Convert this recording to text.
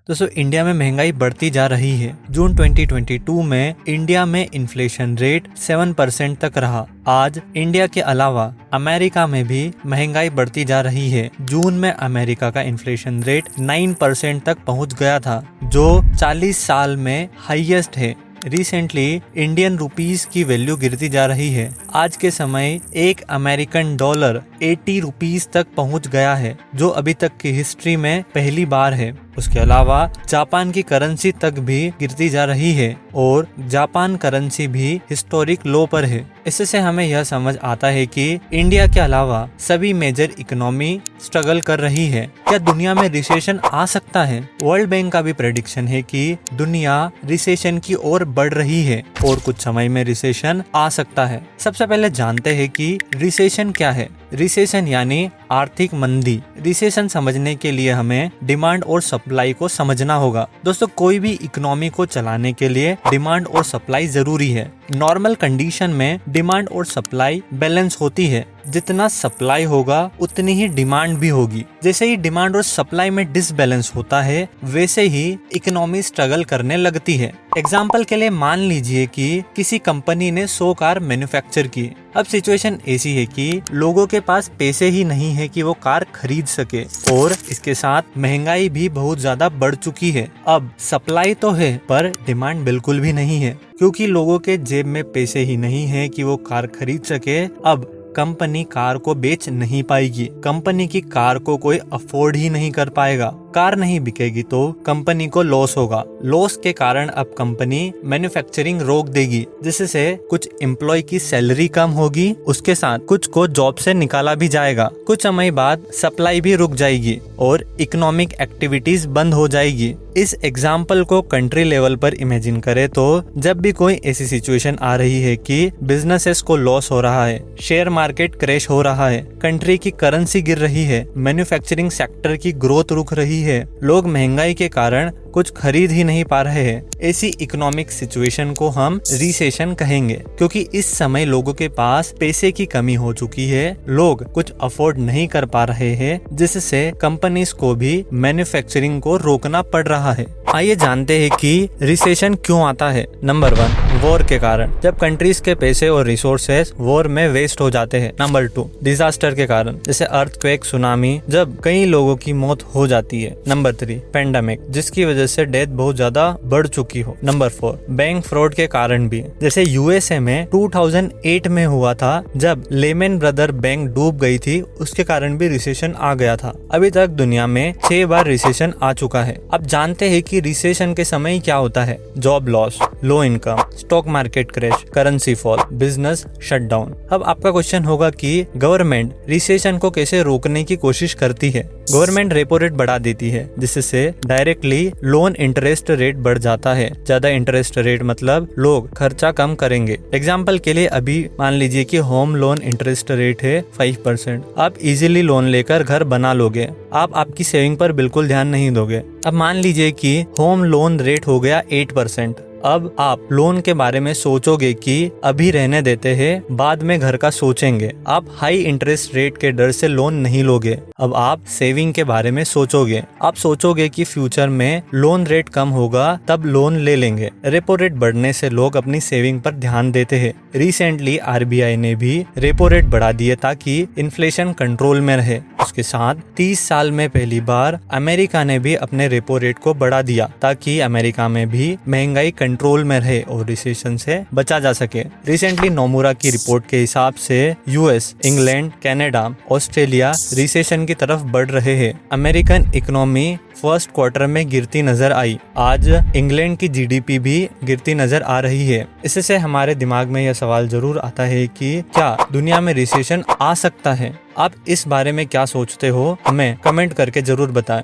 दोस्तों इंडिया में महंगाई बढ़ती जा रही है। जून 2022 में इंडिया में इन्फ्लेशन रेट 7% तक रहा। आज इंडिया के अलावा अमेरिका में भी महंगाई बढ़ती जा रही है। जून में अमेरिका का इन्फ्लेशन रेट 9% तक पहुंच गया था, जो 40 साल में हाईएस्ट है। रिसेंटली इंडियन रुपीस की वैल्यू गिरती जा रही है। आज के समय एक अमेरिकन डॉलर 80 रुपीस तक पहुंच गया है, जो अभी तक की हिस्ट्री में पहली बार है। उसके अलावा जापान की करेंसी तक भी गिरती जा रही है और जापान करेंसी भी हिस्टोरिक लो पर है। इससे हमें यह समझ आता है कि इंडिया के अलावा सभी मेजर इकोनॉमी स्ट्रगल कर रही है। क्या दुनिया में रिसेशन आ सकता है? वर्ल्ड बैंक का भी प्रेडिक्शन है कि दुनिया रिसेशन की ओर बढ़ रही है और कुछ समय में रिसेशन आ सकता है। सबसे पहले जानते हैं कि रिसेशन क्या है। रिसेशन यानी आर्थिक मंदी। रिसेशन समझने के लिए हमें डिमांड और सप्लाई को समझना होगा। दोस्तों कोई भी इकोनॉमी को चलाने के लिए डिमांड और सप्लाई जरूरी है। नॉर्मल कंडीशन में डिमांड और सप्लाई बैलेंस होती है। जितना सप्लाई होगा उतनी ही डिमांड भी होगी। जैसे ही डिमांड और सप्लाई में डिसबैलेंस होता है, वैसे ही इकोनॉमी स्ट्रगल करने लगती है। एग्जाम्पल के लिए मान लीजिए कि किसी कंपनी ने 100 कार मैन्युफैक्चर की। अब सिचुएशन ऐसी है कि लोगों के पास पैसे ही नहीं है कि वो कार खरीद सके और इसके साथ महंगाई भी बहुत ज्यादा बढ़ चुकी है। अब सप्लाई तो है पर डिमांड बिल्कुल भी नहीं है, क्योंकि लोगों के जेब में पैसे ही नहीं है कि वो कार खरीद सके। अब कंपनी कार को बेच नहीं पाएगी। कंपनी की कार को कोई अफोर्ड ही नहीं कर पाएगा। कार नहीं बिकेगी तो कंपनी को लॉस होगा। लॉस के कारण अब कंपनी मैन्युफैक्चरिंग रोक देगी, जिससे कुछ एम्प्लॉय की सैलरी कम होगी। उसके साथ कुछ को जॉब से निकाला भी जाएगा। कुछ समय बाद सप्लाई भी रुक जाएगी और इकोनॉमिक एक्टिविटीज बंद हो जाएगी। इस एग्जाम्पल को कंट्री लेवल पर इमेजिन करें तो जब भी कोई ऐसी सिचुएशन आ रही है कि बिजनेसेस को लॉस हो रहा है, शेयर मार्केट क्रैश हो रहा है, कंट्री की करेंसी गिर रही है, मैन्युफैक्चरिंग सेक्टर की ग्रोथ रुक रही है, लोग महंगाई के कारण कुछ खरीद ही नहीं पा रहे हैं, ऐसी इकोनॉमिक सिचुएशन को हम रिसेशन कहेंगे। क्योंकि इस समय लोगों के पास पैसे की कमी हो चुकी है, लोग कुछ अफोर्ड नहीं कर पा रहे हैं, जिससे कंपनीज को भी मैन्युफैक्चरिंग को रोकना पड़ रहा है। आइए जानते हैं कि रिसेशन क्यों आता है। नंबर 1, वॉर के कारण। जब कंट्रीज के पैसे और रिसोर्सेस वॉर में वेस्ट हो जाते हैं। नंबर 2, डिजास्टर के कारण, जैसे अर्थक्वेक, सुनामी, जब कई लोगों की मौत हो जाती है। नंबर 3, पेंडेमिक, जिसकी वजह से डेथ बहुत ज्यादा बढ़ चुकी हो। नंबर 4, बैंक फ्रॉड के कारण भी, जैसे यूएसए में 2008 में हुआ था, जब लेमन ब्रदर बैंक डूब गई थी, उसके कारण भी रिसेशन आ गया था। अभी तक दुनिया में 6 बार रिसेशन आ चुका है। अब जानते हैं कि रिसेशन के समय क्या होता है। Job loss, low income, stock market crash, currency fall, business shutdown. अब आपका क्वेश्चन होगा कि गवर्नमेंट रिसेशन को कैसे रोकने की कोशिश करती है। गवर्नमेंट रेपो रेट बढ़ा देती है, जिससे डायरेक्टली लोन इंटरेस्ट रेट बढ़ जाता है। ज्यादा इंटरेस्ट रेट मतलब लोग खर्चा कम करेंगे। एग्जाम्पल के लिए अभी मान लीजिए कि होम लोन इंटरेस्ट रेट है 5%। आप इजीली लोन लेकर घर बना लोगे। आप आपकी सेविंग पर बिल्कुल ध्यान नहीं दोगे। अब मान लीजिए कि होम लोन रेट हो गया 8%। अब आप लोन के बारे में सोचोगे कि अभी रहने देते हैं, बाद में घर का सोचेंगे। आप हाई इंटरेस्ट रेट के डर से लोन नहीं लोगे। अब आप सेविंग के बारे में सोचोगे। आप सोचोगे कि फ्यूचर में लोन रेट कम होगा, तब लोन ले लेंगे। रेपो रेट बढ़ने से लोग अपनी सेविंग पर ध्यान देते हैं। रिसेंटली आरबीआई ने भी रेपो रेट बढ़ा दिए ताकि इन्फ्लेशन कंट्रोल में रहे। उसके साथ 30 साल में पहली बार अमेरिका ने भी अपने रेपो रेट को बढ़ा दिया, ताकि अमेरिका में भी महंगाई कंट्रोल में रहे और रिसेशन से बचा जा सके। रिसेंटली नोमुरा की रिपोर्ट के हिसाब से US, England, Canada, Australia recession की तरफ बढ़ रहे हैं। अमेरिकन इकोनॉमी फर्स्ट क्वार्टर में गिरती नजर आई। आज इंग्लैंड की जीडीपी भी गिरती नजर आ रही है। इससे हमारे दिमाग में यह सवाल जरूर आता है कि क्या दुनिया में रिसेशन आ सकता है। आप इस बारे में क्या सोचते हो, हमें कमेंट करके जरूर बताएं।